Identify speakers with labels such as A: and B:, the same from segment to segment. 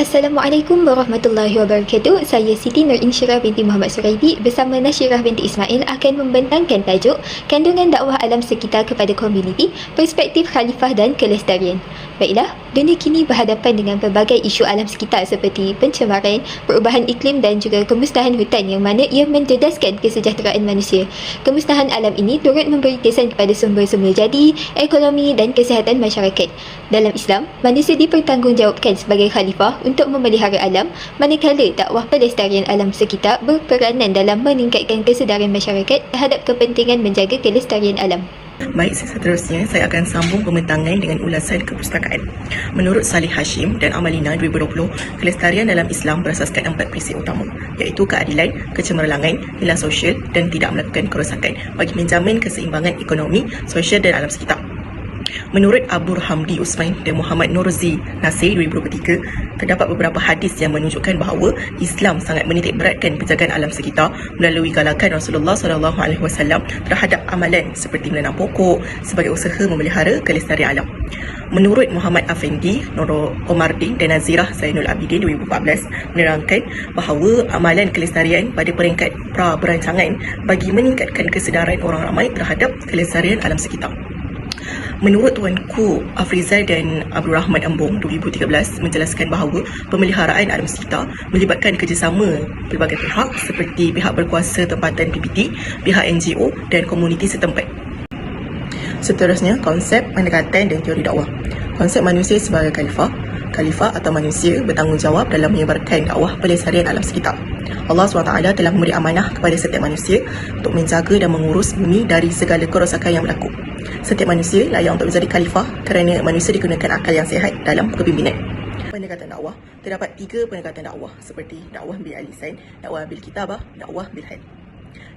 A: Assalamualaikum warahmatullahi wabarakatuh. Saya Siti Nur Insyirah binti Muhammad Suraidi bersama Nasyirah binti Ismail akan membentangkan tajuk Kandungan dakwah alam sekitar kepada komuniti, perspektif khalifah dan kelestarian. Baiklah, dunia kini berhadapan dengan pelbagai isu alam sekitar seperti pencemaran, perubahan iklim dan juga kemusnahan hutan yang mana ia mencerdaskan kesejahteraan manusia. Kemusnahan alam ini turut memberi kesan kepada sumber-sumber jadi, ekonomi dan kesihatan masyarakat. Dalam Islam, manusia dipertanggungjawabkan sebagai khalifah untuk memelihara alam, manakala dakwah pelestarian alam sekitar berperanan dalam meningkatkan kesedaran masyarakat terhadap kepentingan menjaga kelestarian alam.
B: Baik, seterusnya saya akan sambung pembentangan dengan ulasan kepustakaan. Menurut Salih Hashim dan Amalina 2020, kelestarian dalam Islam berasaskan 4 prinsip utama, iaitu keadilan, kecemerlangan, nilai sosial dan tidak melakukan kerosakan bagi menjamin keseimbangan ekonomi, sosial dan alam sekitar. Menurut Abu Hamdi Usman dan Muhammad Nurzi Nasir 2023, terdapat beberapa hadis yang menunjukkan bahawa Islam sangat menitik beratkan penjagaan alam sekitar melalui galakan Rasulullah SAW terhadap amalan seperti menanam pokok sebagai usaha memelihara kelestarian alam. Menurut Muhammad Afendi, Nurul Omardin dan Nazirah Zainul Abidin 2014 menerangkan bahawa amalan kelestarian pada peringkat pra-berancangan bagi meningkatkan kesedaran orang ramai terhadap kelestarian alam sekitar. Menurut Tuanku Afrizal dan Abdul Rahman Embong 2013 menjelaskan bahawa pemeliharaan alam sekitar melibatkan kerjasama pelbagai pihak seperti pihak berkuasa tempatan PBT, pihak NGO dan komuniti setempat. Seterusnya, konsep pendekatan dan teori dakwah. Konsep manusia sebagai khalifah atau manusia bertanggungjawab dalam menyebarkan dakwah pelestarian alam sekitar. Allah SWT telah memberi amanah kepada setiap manusia untuk menjaga dan mengurus bumi dari segala kerosakan yang berlaku. Setiap manusia layak untuk menjadi khalifah kerana manusia digunakan akal yang sihat dalam kepimpinan. Pendekatan dakwah, terdapat 3 pendekatan dakwah seperti dakwah bil lisan, dakwah bil kitabah, dakwah bil hal.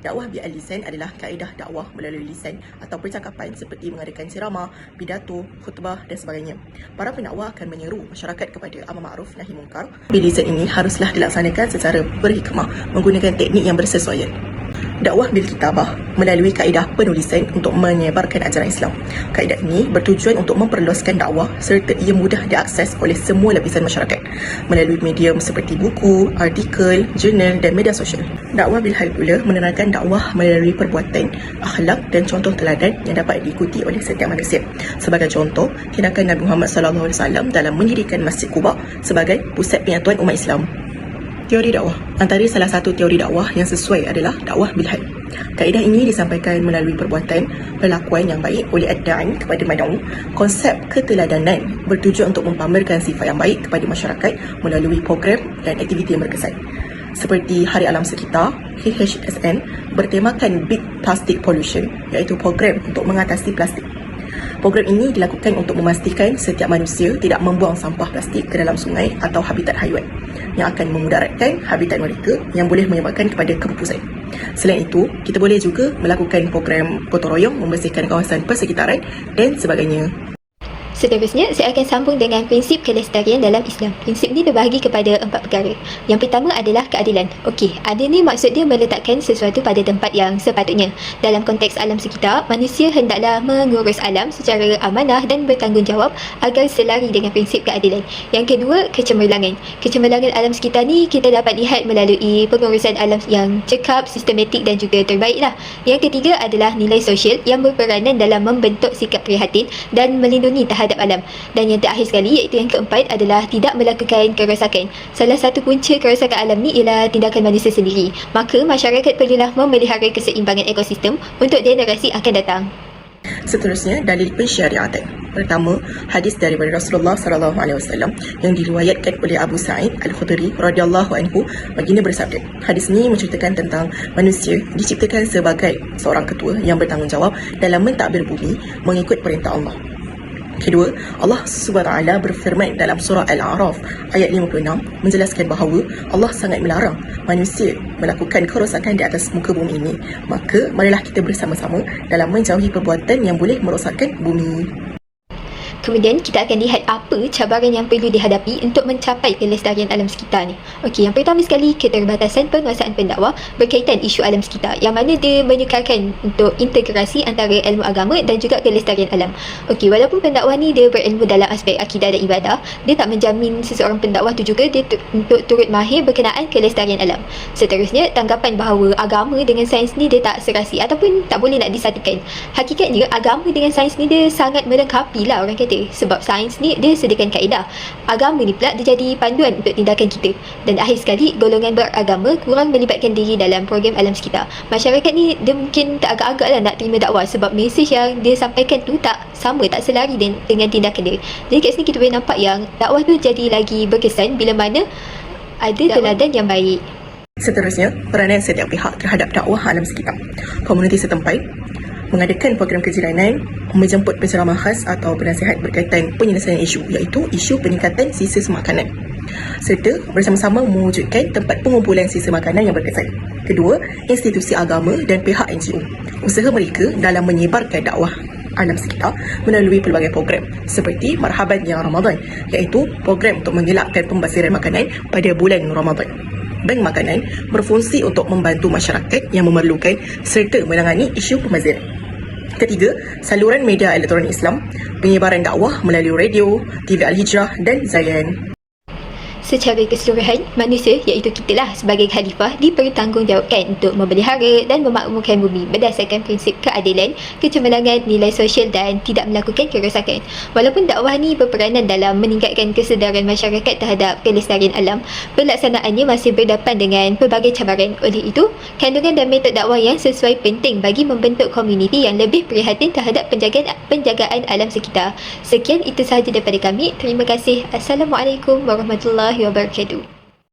B: Dakwah bil lisan adalah kaedah dakwah melalui lisan atau percakapan seperti mengadakan ceramah, pidato, khutbah dan sebagainya. Para pendakwah akan menyeru masyarakat kepada amar ma'ruf nahi munkar. Bil lisan ini haruslah dilaksanakan secara berhikmah menggunakan teknik yang bersesuaian. Dakwah bil kitabah melalui kaedah penulisan untuk menyebarkan ajaran Islam. Kaedah ini bertujuan untuk memperluaskan dakwah serta ia mudah diakses oleh semua lapisan masyarakat melalui medium seperti buku, artikel, jurnal dan media sosial. Dakwah bil hal pula menerangkan dakwah melalui perbuatan, akhlak dan contoh teladan yang dapat diikuti oleh setiap manusia. Sebagai contoh, tindakan Nabi Muhammad SAW dalam mendirikan Masjid Quba sebagai pusat penyatuan umat Islam. Teori dakwah. Antara salah satu teori dakwah yang sesuai adalah dakwah bil hal. Kaedah ini disampaikan melalui perbuatan, perlakuan yang baik oleh ad-da'i kepada mad'u. Konsep keteladanan bertujuan untuk mempamerkan sifat yang baik kepada masyarakat melalui program dan aktiviti yang berkesan. Seperti Hari Alam Sekitar, HHSN, bertemakan Big Plastic Pollution, iaitu program untuk mengatasi plastik. Program ini dilakukan untuk memastikan setiap manusia tidak membuang sampah plastik ke dalam sungai atau habitat haiwan yang akan memudaratkan habitat mereka yang boleh menyebabkan kepada kepupusan. Selain itu, kita boleh juga melakukan program gotong royong membersihkan kawasan persekitaran dan sebagainya.
A: Seterusnya, saya akan sambung dengan prinsip kelestarian dalam Islam. Prinsip ini terbahagi kepada 4 perkara. Yang pertama adalah keadilan. Okey, adil ni maksud dia meletakkan sesuatu pada tempat yang sepatutnya. Dalam konteks alam sekitar, manusia hendaklah mengurus alam secara amanah dan bertanggungjawab agar selari dengan prinsip keadilan. Yang kedua, kecemerlangan. Kecemerlangan alam sekitar ni kita dapat lihat melalui pengurusan alam yang cekap, sistematik dan juga terbaiklah. Yang ketiga adalah nilai sosial yang berperanan dalam membentuk sikap prihatin dan melindungi terhadap alam. Dan yang terakhir sekali iaitu yang keempat adalah tidak melakukan kerosakan. Salah satu punca kerosakan alam ni ialah tindakan manusia sendiri. Maka masyarakat perlulah memelihara keseimbangan ekosistem untuk generasi akan datang.
B: Seterusnya, dalil pensyariatan. Pertama, hadis daripada Rasulullah SAW yang diriwayatkan oleh Abu Sa'id Al-Khudri radhiyallahu anhu. Baginda bersabda, hadis ini menceritakan tentang manusia diciptakan sebagai seorang ketua yang bertanggungjawab dalam mentadbir bumi mengikut perintah Allah. Kedua, Allah SWT berfirman dalam surah Al-A'raf ayat 56 menjelaskan bahawa Allah sangat melarang manusia melakukan kerosakan di atas muka bumi ini. Maka marilah kita bersama-sama dalam menjauhi perbuatan yang boleh merosakkan bumi.
A: Kemudian kita akan lihat apa cabaran yang perlu dihadapi untuk mencapai kelestarian alam sekitar ni. Okey, yang pertama sekali, keterbatasan penguasaan pendakwa berkaitan isu alam sekitar, yang mana dia menekankan untuk integrasi antara ilmu agama dan juga kelestarian alam. Okey, walaupun pendakwa ni dia berilmu dalam aspek akidah dan ibadah, dia tak menjamin seseorang pendakwa tu juga dia untuk turut mahir berkenaan kelestarian alam. Seterusnya, tanggapan bahawa agama dengan sains ni dia tak serasi ataupun tak boleh nak disatukan. Hakikatnya, agama dengan sains ni dia sangat melengkapi lah orang kata. Sebab sains ni dia sediakan kaedah, agama ni pula dia jadi panduan untuk tindakan kita. Dan akhir sekali, golongan beragama kurang melibatkan diri dalam program alam sekitar. Masyarakat ni dia mungkin tak agak-agak lah nak terima dakwah sebab mesej yang dia sampaikan tu tak sama, tak selari dengan tindakan dia. Jadi kat sini kita boleh nampak yang dakwah tu jadi lagi berkesan bila mana ada teladan yang baik.
B: Seterusnya, peranan setiap pihak terhadap dakwah alam sekitar. Komuniti setempat mengadakan program kejiranan, menjemput penceramah khas atau penasihat berkaitan penyelesaian isu, iaitu isu peningkatan sisa makanan, serta bersama-sama mewujudkan tempat pengumpulan sisa makanan yang berkesan. Kedua, institusi agama dan pihak NGO. Usaha mereka dalam menyebarkan dakwah alam sekitar melalui pelbagai program seperti Marhaban Ya Ramadan, iaitu program untuk mengelakkan pembasiran makanan pada bulan Ramadan. Bank makanan berfungsi untuk membantu masyarakat yang memerlukan serta menangani isu pembaziran. Ketiga, saluran media elektronik Islam, penyebaran dakwah melalui radio, TV Al-Hijrah dan Zayan.
A: Secara keseluruhan, manusia iaitu kita lah sebagai khalifah dipertanggungjawabkan untuk memelihara dan memakmurkan bumi berdasarkan prinsip keadilan, kecemerlangan, nilai sosial dan tidak melakukan kerosakan. Walaupun dakwah ni berperanan dalam meningkatkan kesedaran masyarakat terhadap kelestarian alam, pelaksanaannya masih berdepan dengan pelbagai cabaran. Oleh itu, kandungan dan metod dakwah yang sesuai penting bagi membentuk komuniti yang lebih prihatin terhadap penjagaan alam sekitar. Sekian, itu sahaja daripada kami. Terima kasih. Assalamualaikum warahmatullahi wabarakatuh.